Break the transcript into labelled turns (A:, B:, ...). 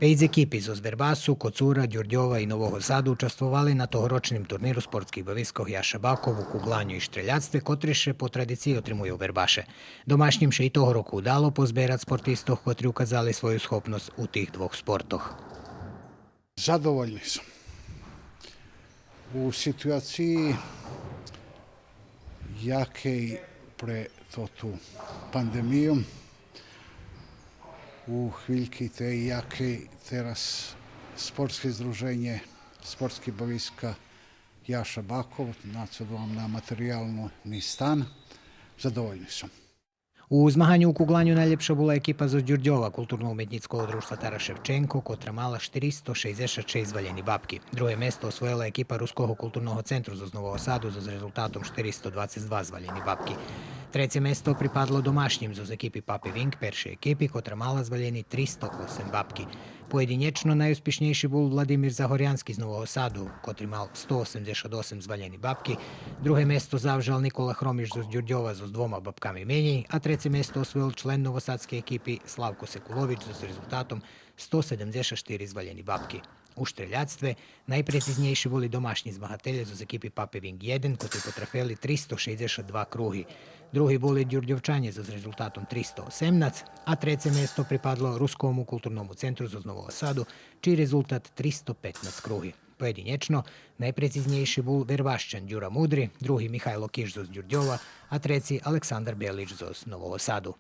A: Pejz ekipi zo Zverbasu, Kocura, Đurđova i Novog Sadu učestvovali na тогорочним турниру спортских бавискох Яша Баков у кугланju i štreljaцтве, котрише по традицiji отримуju Вербаше. Домашнім ще й того року удало позбирати спортистов, котрі указали свою схопност у тих двох спортах.
B: Zadovoljni sam. U situaciji jakej pre tu pandemiju, u chvíľky tej jakej teraz sportske združenje, sportski baviska Jaša Bakov, nacedovam na materijalni stan, zadovoljni sam.
A: У змаганню у кугланju najljepša була екипа з Đurđova културно-уметницького друštva Тара Шевченко, котра мала 466 зваljeni бабки. Друге место освоїла екипа Руського культурного центру з Нового Саду з результатом 422 зваljeni бабки. Treće mesto pripadlo domašnjim z ekipi Pape Vink, peršej ekipi, kotra mala zvaljeni 308 babki. Pojedinječno najuspješnejši bol Vladimir Zahorjanski z Novog Sadu, kotri mal 188 zvaljeni babki. Druge mesto zavžal Nikola Hromiš z Đurđova z dvoma babkami menji, a treće mesto osvojil člen novosadske ekipi Slavko Sekulović z rezultatom 174 zvaljeni babki. U štreljactve najpreciznejši boli domašnji zmagatelji z ekipi Pape Vink 1, kotri potrafeli 362 kruhi. Drugi boli Đurđovčanje z rezultatom 318, a treće mesto pripadlo Ruskomu kulturnomu centru z Novog Sadu, čiji rezultat 315 kruhi. Pojedinječno, najpreciznejši bol Verbašćan Đura Mudri, drugi Mihajlo Kiš z Đurđova, a treći Aleksandar Belić z Novog Sadu.